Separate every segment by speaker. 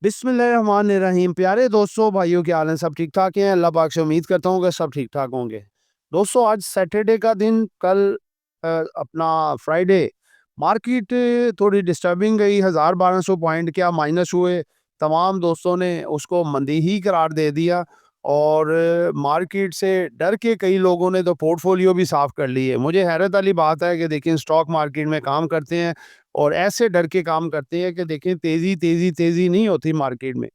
Speaker 1: बिस्मिल्लाहिर्रहमानिर्रहीम। प्यारे दोस्तों, भाइयों, क्या हाल है? सब ठीक ठाक हैं? अल्लाह पाक से उम्मीद करता हूँ कि सब ठीक ठाक होंगे। दोस्तों, आज सैटरडे का दिन, कल अपना फ्राइडे, मार्केट थोड़ी डिस्टर्बिंग गई। 1000-1200 पॉइंट क्या माइनस हुए। तमाम दोस्तों ने उसको मंदी ही करार दे दिया और मार्केट से डर के कई लोगों ने तो पोर्टफोलियो भी साफ कर लिए। मुझे हैरत वाली बात है कि देखिए, स्टॉक मार्केट में काम करते हैं और ऐसे डर के काम करते हैं कि देखें, तेज़ी नहीं होती मार्केट में।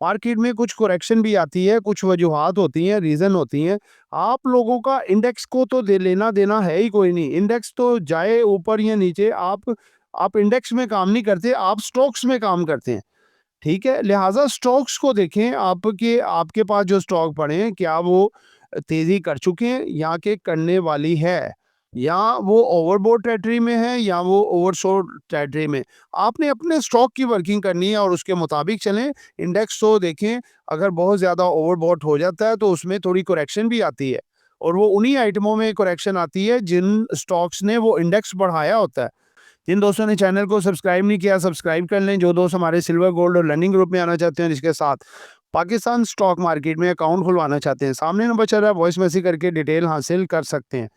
Speaker 1: मार्केट में कुछ करेक्शन भी आती है, कुछ वजूहात होती हैं, रीज़न होती हैं। आप लोगों का इंडेक्स को तो दे लेना-देना है ही कोई नहीं। इंडेक्स तो जाए ऊपर या नीचे, आप इंडेक्स में काम नहीं करते, आप स्टॉक्स में काम करते हैं। ठीक है? लिहाज़ा स्टॉक्स को देखें, आपके पास जो स्टॉक पड़े हैं, क्या वो तेज़ी कर चुके हैं या कि करने वाली है? या वो ओवरबॉट टेरिटरी में है या वो ओवरसोल्ड टेरिटरी में। आपने अपने स्टॉक की वर्किंग करनी है और उसके मुताबिक चलें। इंडेक्स तो देखें, अगर बहुत ज़्यादा ओवरबॉट हो जाता है तो उसमें थोड़ी करेक्शन भी आती है और वो उन्हीं आइटमों में करेक्शन आती है जिन स्टॉक्स ने वो इंडेक्स बढ़ाया होता है। जिन दोस्तों ने चैनल को सब्सक्राइब नहीं किया, सब्सक्राइब कर लें। जो दोस्त हमारे सिल्वर, गोल्ड और लर्निंग ग्रुप में आना चाहते हैं, जिसके साथ पाकिस्तान स्टॉक मार्केट में अकाउंट खुलवाना चाहते हैं, सामने नंबर चल रहा है, वॉइस मैसेज करके डिटेल हासिल कर सकते हैं।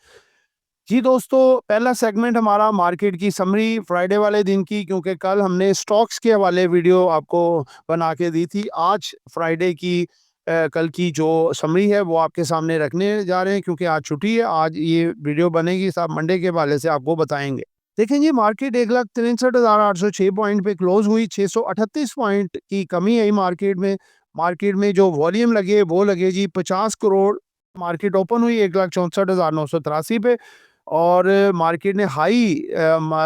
Speaker 1: जी दोस्तों, पहला सेगमेंट हमारा मार्केट की समरी फ्राइडे वाले दिन की, क्योंकि कल हमने स्टॉक्स के हवाले वीडियो आपको बना के दी थी। आज फ्राइडे की कल की जो समरी है वो आपके सामने रखने जा रहे हैं, क्योंकि आज छुट्टी है। आज ये वीडियो बनेगी, साहब मंडे के हवाले से आपको बताएंगे। देखें जी, मार्केट 1,63,806 पॉइंट पे क्लोज हुई। 638 पॉइंट की कमी आई मार्केट में। मार्केट में जो वॉल्यूम लगे वो लगे जी 50 करोड़। मार्केट ओपन हुई 1,64,983 पे और मार्केट ने हाई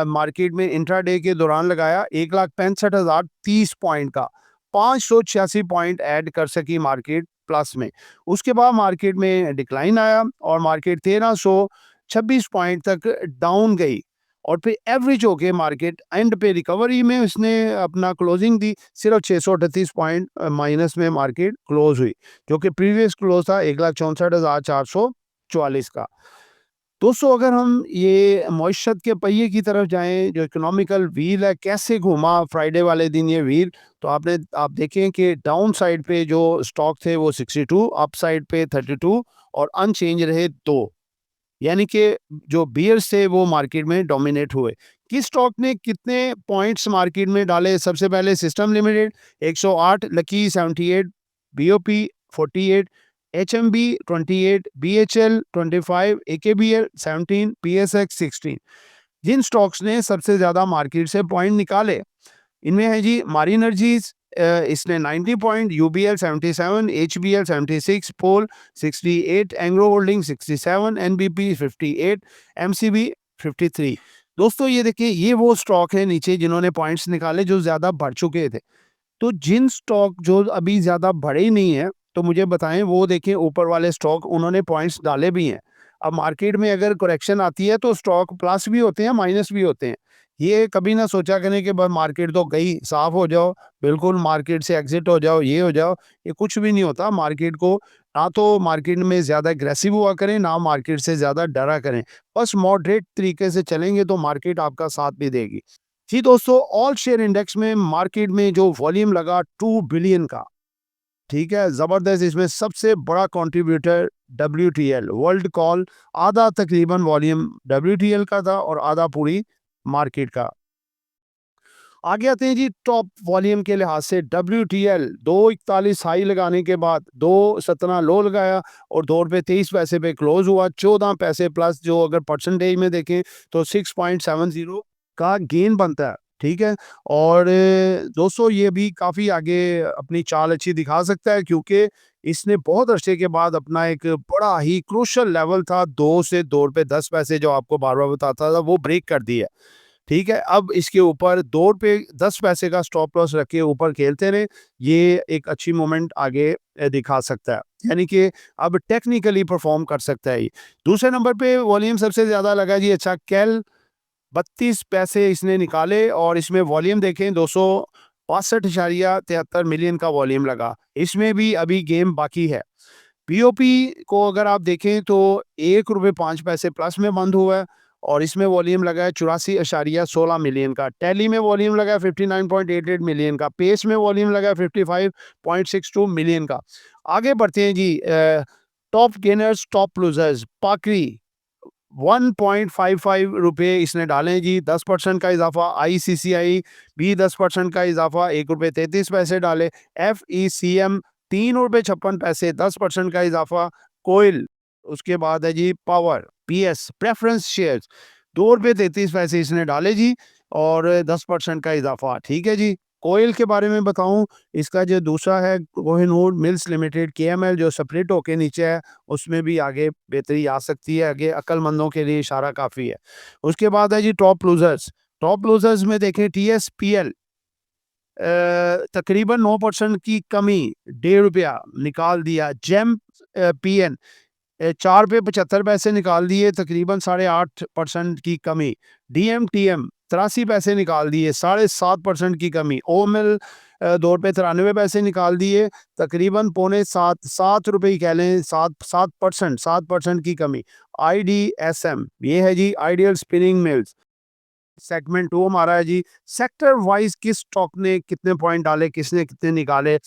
Speaker 1: मार्केट में इंट्राडे के दौरान लगाया 1,65,030 पॉइंट का। 586 पॉइंट ऐड कर सकी मार्केट प्लस में। उसके बाद मार्केट में डिक्लाइन आया और मार्केट 1,326 पॉइंट तक डाउन गई और फिर एवरेज होके मार्केट एंड पे रिकवरी में उसने अपना क्लोजिंग दी। सिर्फ 638 पॉइंट माइनस में मार्केट क्लोज हुई, जो कि प्रीवियस क्लोज था 1,64,444 का। दोस्तों, अगर हम ये मईशत के पहिए की तरफ जाएं, जो इकोनॉमिकल व्हील है, कैसे घूमा फ्राइडे वाले दिन ये व्हील, तो आप देखें कि डाउन साइड पे जो स्टॉक थे वो 62, अप साइड पे 32 और अनचेंज रहे 2। यानी कि जो बियर्स थे वो मार्केट में डोमिनेट हुए। किस स्टॉक ने कितने पॉइंट्स मार्केट में डाले? सबसे पहले system limited 108, lucky 78, BOP 48, HMB 28, BHEL 25, एकेबीएल 17, PSX 16। जिन स्टॉक्स ने सबसे ज्यादा मार्केट से पॉइंट निकाले, इनमें है जी मारी एनर्जीज, इसने 90 पॉइंट, यूबीएल 77, एचबीएल 76, पोल 68, एंग्रो होल्डिंग 67, एनबीपी 58, एमसीबी 53। दोस्तों, ये देखिए, ये वो स्टॉक है नीचे जिन्होंने पॉइंट्स निकाले जो ज्यादा बढ़ चुके थे। तो जिन स्टॉक जो अभी ज्यादा बढ़े ही नहीं है, तो मुझे बताएं, वो देखें ऊपर वाले स्टॉक उन्होंने पॉइंट्स डाले भी हैं। अब मार्केट में अगर करेक्शन आती है तो स्टॉक प्लस भी होते हैं, माइनस भी होते हैं। ये कभी ना सोचा करें कि बस मार्केट तो गई, साफ हो जाओ, बिल्कुल मार्केट से एग्जिट हो जाओ, ये हो जाओ। ये कुछ भी नहीं होता। मार्केट को ना तो मार्केट में ज्यादा एग्रेसिव हुआ करें, ना मार्केट से ज्यादा डरा करें। बस मॉडरेट तरीके से चलेंगे तो मार्केट आपका साथ भी देगी। जी दोस्तों, ऑल शेयर इंडेक्स में मार्केट में जो वॉल्यूम लगा 2 बिलियन का, ठीक है, जबरदस्त। इसमें सबसे बड़ा कंट्रीब्यूटर डब्ल्यूटीएल वर्ल्ड कॉल, आधा तकरीबन वॉल्यूम डब्ल्यूटीएल का था और आधा पूरी मार्केट का। आगे आते हैं जी, टॉप वॉल्यूम के लिहाज से डब्ल्यूटीएल 241 हाई लगाने के बाद 217 लो लगाया और 2 रुपये 23 पैसे पे क्लोज हुआ। 14 पैसे प्लस, जो अगर परसेंटेज में देखें तो 6.70 का गेन बनता है। ठीक है, और दोस्तों, ये भी काफ़ी आगे अपनी चाल अच्छी दिखा सकता है, क्योंकि इसने बहुत अरसे के बाद अपना एक बड़ा ही क्रूशल लेवल था 2 से 2 रुपये 10 पैसे, जो आपको बार बार बताता था, वो ब्रेक कर दिया। ठीक है, अब इसके ऊपर 2 रुपये 10 पैसे का स्टॉप लॉस रख के ऊपर खेलते रहे। ये एक अच्छी मोमेंट आगे दिखा सकता है, यानी कि अब टेक्निकली परफॉर्म कर सकता है ये। दूसरे नंबर पे वॉल्यूम सबसे ज़्यादा लगा जी, अच्छा, कैल 32 पैसे इसने निकाले और इसमें वॉल्यूम देखें 262.73 मिलियन का वॉल्यूम लगा। इसमें भी अभी गेम बाकी है। पीओपी को अगर आप देखें तो 1 रुपये 5 पैसे प्लस में बंद हुआ है और इसमें वॉल्यूम लगा है 84.16 मिलियन का। टैली में वॉल्यूम लगा है 59.88 मिलियन का। पेस में वॉल्यूम लगा है 55.62 मिलियन का। आगे बढ़ते हैं जी। टॉप गेनर्स टॉप लूजर्स पाकरी 1.55 रुपये इसने डाले जी, 10% का इजाफा। आईसीसीआई भी 10% का इजाफा, 1 रुपये 33 पैसे डाले। FECM 3 रुपये 56 पैसे, 10% का इजाफा। कोयल, उसके बाद है जी पावर PS प्रेफरेंस शेयर्स 2 रुपये 33 पैसे इसने डाले जी, और 10% का इजाफा। ठीक है जी। कोयल के बारे में बताऊं, इसका जो दूसरा है कोहिनूर मिल्स लिमिटेड KML, जो सेपरेट होके नीचे है, उसमें भी आगे बेहतरी आ सकती है। आगे अक्लमंदों के लिए इशारा काफ़ी है। उसके बाद है जी टॉप लूजर्स। टॉप लूजर्स में देखें TSPL तकरीबन 9% की कमी, 1.5 रुपया निकाल दिया। जेम PN 4 रुपये 75 पैसे निकाल दिए, तकरीबन 8.5% की कमी। DMTM 83 पैसे निकाल दिए, 7.5% की कमी। OML 2 रुपये 93 पैसे निकाल दिए, तकरीबन 6.75 7 रुपये कह लें, 7% की कमी। IDSM ये है जी आइडियल स्पिनिंग मिल्स, सेगमेंट 2 हमारा है जी। सेक्टर वाइज किस स्टॉक ने कितने पॉइंट डाले, किसने कितने निकाले,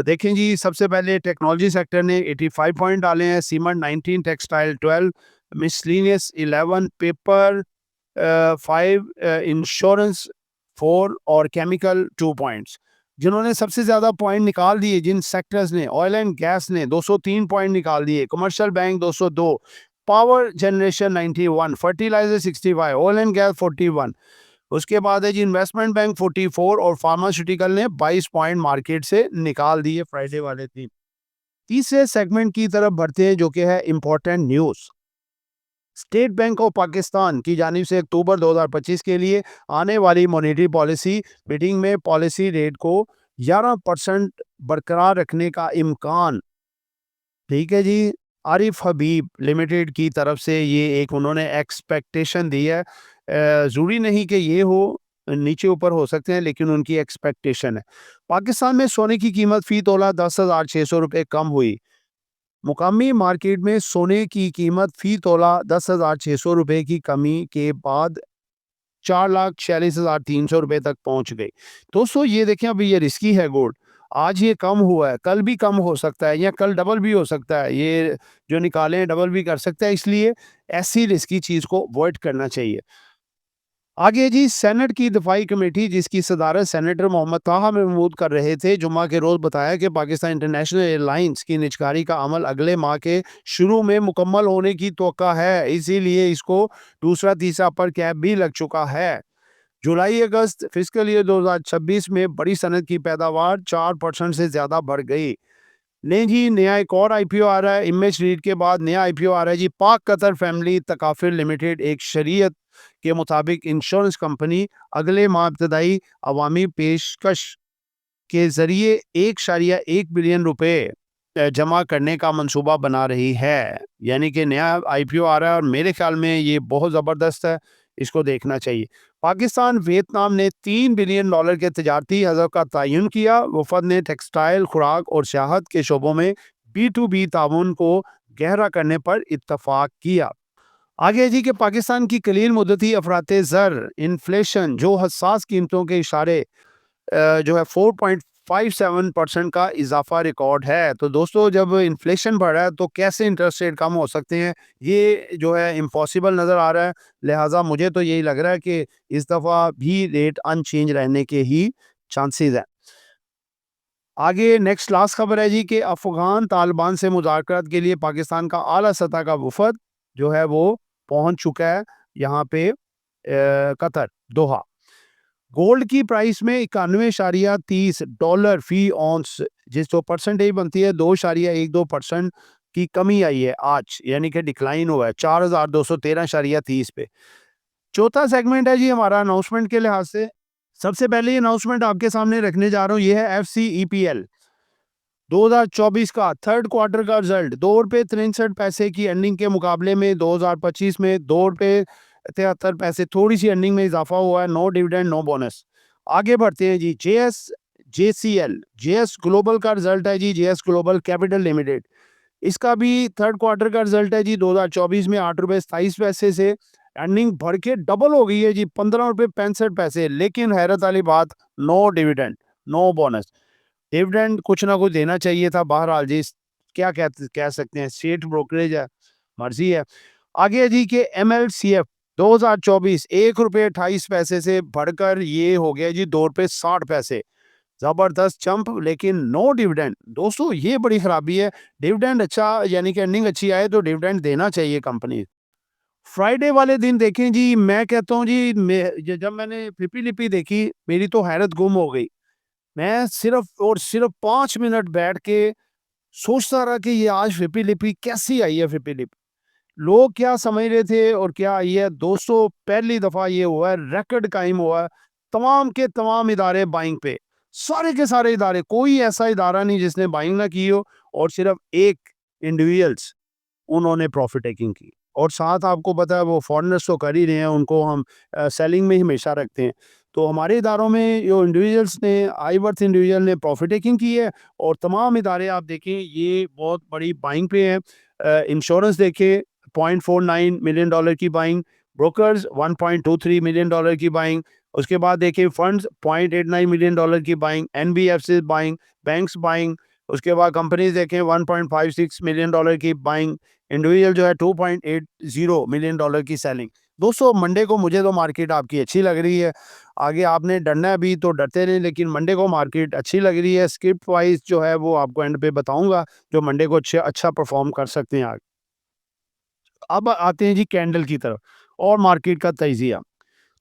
Speaker 1: देखें जी। सबसे पहले टेक्नोलॉजी सेक्टर ने 85 पॉइंट डाले हैं। Cement 19, textile 12, miscellaneous 11, paper 5, insurance 4 और केमिकल 2 पॉइंट्स। जिन्होंने सबसे ज़्यादा पॉइंट निकाल दिए जिन सेक्टर्स ने, ऑयल एंड गैस ने 203 पॉइंट निकाल दिए, commercial bank 202, power generation 91, fertiliser 65, oil and gas 41। उसके बाद है जी इन्वेस्टमेंट बैंक 44 और फार्मास्यूटिकल ने 22 पॉइंट मार्केट से निकाल दिए फ्राइडे वाले दिन। तीसरे सेगमेंट की तरफ बढ़ते हैं, जो कि है important news. State bank of Pakistan की जानिब से अक्टूबर 2025 के लिए आने वाली मॉनेटरी पॉलिसी मीटिंग में पॉलिसी रेट को 11% बरकरार रखने का इम्कान। ठीक है जी। आरिफ हबीब लिमिटेड की तरफ से ये एक उन्होंने एक्सपेक्टेशन दी है। ज़रूरी नहीं कि ये हो, नीचे ऊपर हो सकते हैं, लेकिन उनकी एक्सपेक्टेशन है। पाकिस्तान में सोने की कीमत फ़ी तोला 10,600 रुपये कम हुई। मुकामी मार्केट में सोने की कीमत फ़ी तोला 10,600 रुपये की कमी के बाद 4,46,300 रुपये तक पहुंच गई। दोस्तों ये देखें, अभी ये रिस्की है गोल्ड। आज ये कम हुआ है, कल भी कम हो सकता है, या कल डबल भी हो सकता है। ये जो निकाले हैं डबल भी कर सकता है, इसलिए ऐसी रिस्की चीज़ को अवॉइड करना चाहिए। आगे जी, सेनेट की दफाई कमेटी जिसकी सदारत सेनेटर मोहम्मद ताहा महमूद कर रहे थे, जुम्मा के रोज़ बताया कि पाकिस्तान इंटरनेशनल एयरलाइंस की निजकारी का अमल अगले माह के शुरू में मुकम्मल होने की तवक्का है, इसीलिए इसको दूसरा तीसरा अपर कैप भी लग चुका है। जुलाई अगस्त फिस्कल ईयर 2026 में बड़ी सनत की पैदावार 4% से ज़्यादा बढ़ गई। नहीं जी, नया एक और IPO आ रहा है। इमेज रीड के बाद नया IPO आ रहा है जी। पाक कतर फैमिली तकाफिर लिमिटेड एक शरीयत के मुताबिक इंश्योरेंस कंपनी अगले माह इब्तदाई अवामी पेशकश के ज़रिए 1.1 बिलियन रुपए जमा करने का मंसूबा बना रही है। यानी कि नया IPO आ रहा है और मेरे ख्याल में ये बहुत ज़बरदस्त है, इसको देखना चाहिए। पाकिस्तान वियतनाम ने $3 बिलियन के तजारती हज़फ का तयन किया। वफद ने टेक्सटाइल, खुराक और सियाहत के शोबों में B2B ताउन को गहरा करने पर इत्तफाक किया। आगे जी कि पाकिस्तान की कलील मुद्दती अफराते ज़र इन्फ्लेशन जो हसास कीमतों के इशारे जो है 4.57% का इजाफा रिकॉर्ड है। तो दोस्तों जब इन्फ्लेशन बढ़ रहा है तो कैसे इंटरेस्ट रेट कम हो सकते हैं, ये जो है इम्पॉसिबल नज़र आ रहा है। लिहाजा मुझे तो यही लग रहा है कि इस दफ़ा भी रेट अनचेंज रहने के ही चांसेस हैं। आगे नेक्स्ट लास्ट खबर है जी कि अफ़गान तालिबान से मुज़ाकरात के लिए पाकिस्तान का आला सतह का वफ़द जो है वो पहुंच चुका है यहाँ पे कतर दोहा। गोल्ड की प्राइस में 91.30 डॉलर फी ऑन्स, जिस जो परसेंटेज बनती है 2.12% की कमी आई है आज, यानी कि डिक्लाइन हुआ है 4,213.30 पे। चौथा सेगमेंट है जी हमारा अनाउंसमेंट के लिहाज से। सबसे पहले ये अनाउंसमेंट आपके सामने रखने जा रहा हूँ, ये है FCEPL 2024 का थर्ड क्वार्टर का रिजल्ट। 2 रुपये 63 पैसे की अर्निंग के मुकाबले में 2025 में 2 रुपये 73 पैसे थोड़ी सी अर्निंग में इजाफा हुआ है। No dividend no bonus. आगे बढ़ते हैं जी। JS ग्लोबल का रिजल्ट है जी। JS ग्लोबल कैपिटल लिमिटेड, इसका भी थर्ड क्वार्टर का रिजल्ट है जी। 2024 में 8 रुपये 27 पैसे से अर्निंग बढ़ के डबल हो गई है जी, 15 रुपये 65 पैसे। लेकिन हैरत वाली बात, no dividend, no bonus. Dividend कुछ ना कुछ देना चाहिए था, बहरहाल जी क्या कह सकते हैं, स्टेट ब्रोकरेज है, मर्जी है। आगे है जी कि MLCF 2024 ₹1.28 से बढ़कर ये हो गया जी ₹2.60। जबरदस्त जंप, लेकिन नो डिविडेंड। दोस्तों ये बड़ी खराबी है। डिविडेंड अच्छा, यानी कि अर्निंग अच्छी आए तो डिविडेंड देना चाहिए कंपनी। फ्राइडे वाले दिन देखें जी, मैं कहता हूँ जी, जब मैंने फिपी लिपि देखी, मेरी तो हैरत गुम हो गई। मैं सिर्फ और सिर्फ 5 मिनट बैठ के सोचता रहा कि ये आज फिपी लिपि कैसी आई है, फिपी लिपि लोग क्या समझ रहे थे और क्या आई है। दोस्तों पहली दफा ये हुआ है, रिकॉर्ड कायम हुआ है, तमाम के तमाम इदारे बाइंग पे, सारे के सारे इदारे, कोई ऐसा इदारा नहीं जिसने बाइंग ना की हो, और सिर्फ एक इंडिविजुअल्स, उन्होंने प्रॉफिट टेकिंग की। और साथ आपको पता है वो फॉरेनर्स तो कर ही रहे हैं, उनको हम सेलिंग में ही हमेशा रखते हैं। तो हमारे इदारों में जो इंडिविजुअल्स ने, आई वर्थ इंडिविजुअल ने प्रॉफिट टेकिंग की है, और तमाम इदारे आप देखें ये बहुत बड़ी बाइंग पे हैं। इंश्योरेंस देखें, $0.49 मिलियन की बाइंग, ब्रोकर्स $1.23 मिलियन की बाइंग, उसके बाद देखिए फंड्स $0.89 मिलियन की buying, NBFC buying, banks buying, उसके बाद कंपनीज देखें $1.56 मिलियन की बाइंग, इंडिविजुअल जो है $2.80 मिलियन की सेलिंग। दोस्तों मंडे को मुझे तो मार्केट आपकी अच्छी लग रही है। आगे आपने डरना है अभी तो डरते रहें, लेकिन मंडे को मार्केट अच्छी लग रही है। स्क्रिप्ट वाइज जो है वो आपको एंड पे बताऊंगा, जो मंडे को अच्छा परफॉर्म कर सकते हैं आगे। अब आते हैं जी कैंडल की तरफ और मार्केट का तजिया।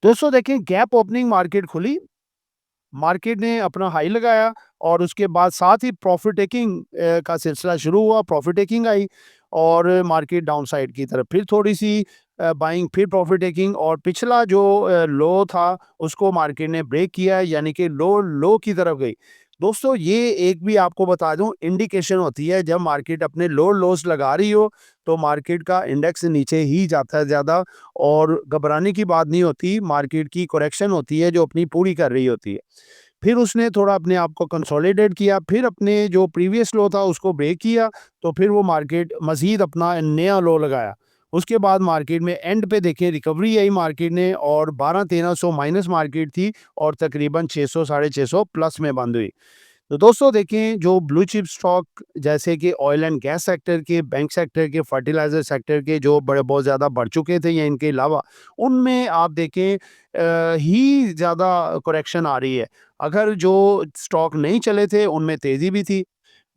Speaker 1: दोस्तों देखें, गैप ओपनिंग मार्केट खुली, मार्केट ने अपना हाई लगाया, और उसके बाद साथ ही प्रॉफिट टेकिंग का सिलसिला शुरू हुआ, प्रॉफिट टेकिंग आई, और मार्केट डाउन साइड की तरफ फिर थोड़ी सी बाइंग, फिर प्रॉफिट टेकिंग, और पिछला जो लो था उसको मार्केट ने ब्रेक किया है, यानी कि लो लो की तरफ गई। दोस्तों ये एक भी आपको बता दूं इंडिकेशन होती है, जब मार्केट अपने लो लोस लगा रही हो तो मार्केट का इंडेक्स नीचे ही जाता है ज़्यादा, और घबराने की बात नहीं होती, मार्केट की करेक्शन होती है जो अपनी पूरी कर रही होती है। फिर उसने थोड़ा अपने आप को कंसोलिडेट किया, फिर अपने जो प्रीवियस लो था उसको ब्रेक किया, तो फिर वो मार्केट मज़ीद अपना नया लो लगाया। उसके बाद मार्केट में एंड पे देखें रिकवरी आई मार्केट ने, और 12-1300 माइनस मार्केट थी, और तकरीबन 600 साढ़े 600 प्लस में बंद हुई। तो दोस्तों देखें, जो ब्लू चिप स्टॉक जैसे कि ऑयल एंड गैस सेक्टर के, बैंक सेक्टर के, फर्टिलाइज़र सेक्टर के, जो बड़े बहुत ज़्यादा बढ़ चुके थे, या इनके अलावा उनमें आप देखें ही ज़्यादा करेक्शन आ रही है। अगर जो स्टॉक नहीं चले थे उनमें तेज़ी भी थी।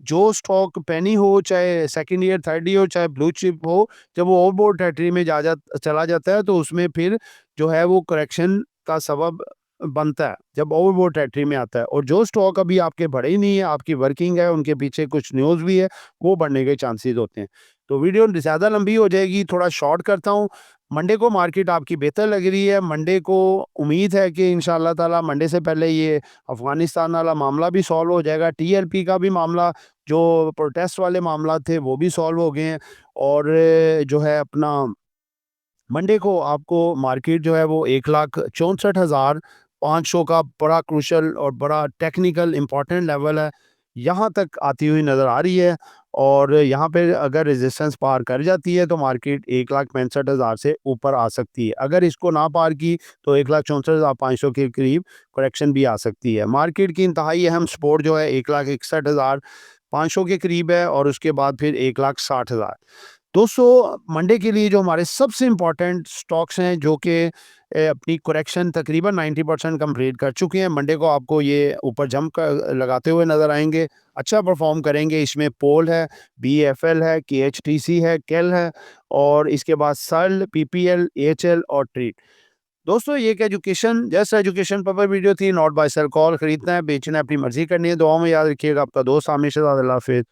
Speaker 1: जो स्टॉक पेनी हो, चाहे सेकंड ईयर, थर्ड ईयर, चाहे ब्लू चिप हो, जब वो ओवरबॉट टेरिटरी में जा चला जाता है तो उसमें फिर जो है वो करेक्शन का सबब बनता है, जब ओवरबॉट टेरिटरी में आता है। और जो स्टॉक अभी आपके बढ़े ही नहीं है, आपकी वर्किंग है, उनके पीछे कुछ न्यूज़ भी है, वो बढ़ने के चांसेस होते हैं। तो वीडियो ज़्यादा लंबी हो जाएगी, थोड़ा शॉर्ट करता हूँ। मंडे को मार्केट आपकी बेहतर लग रही है। मंडे को उम्मीद है कि इंशाल्लाह ताला मंडे से पहले ये अफ़गानिस्तान वाला मामला भी सॉल्व हो जाएगा, टीएलपी का भी मामला, जो प्रोटेस्ट वाले मामला थे वो भी सॉल्व हो गए हैं, और जो है अपना मंडे को आपको मार्केट जो है वो 1,64,500 का बड़ा क्रूशल और बड़ा टेक्निकल इम्पोर्टेंट लेवल है, यहाँ तक आती हुई नज़र आ रही है। और यहाँ पे अगर रेजिस्टेंस पार कर जाती है तो मार्केट 1,65,000 से ऊपर आ सकती है। अगर इसको ना पार की तो 1,64,500 के करीब करेक्शन भी आ सकती है। मार्केट की इंतहाई अहम सपोर्ट जो है 1,61,500 के करीब है, और उसके बाद फिर 1,60,000। दोस्तों मंडे के लिए जो हमारे सबसे इम्पोर्टेंट स्टॉक्स हैं, जो कि अपनी करेक्शन तकरीबन 90% कंप्लीट कर चुके हैं, मंडे को आपको ये ऊपर जंप लगाते हुए नज़र आएंगे, अच्छा परफॉर्म करेंगे। इसमें पोल है, बीएफएल है, केएचटीसी है, केल है, और इसके बाद सल, पीपीएल, एएचएल और ट्रीट। दोस्तों ये एक education, just education purpose video थी, नॉट बाय सेल। कॉल खरीदना है, बेचना है, अपनी मर्जी करनी है। दुआ में याद रखिएगा, आपका दोस्त आमिर शहजाद। अल्लाह हाफिज़।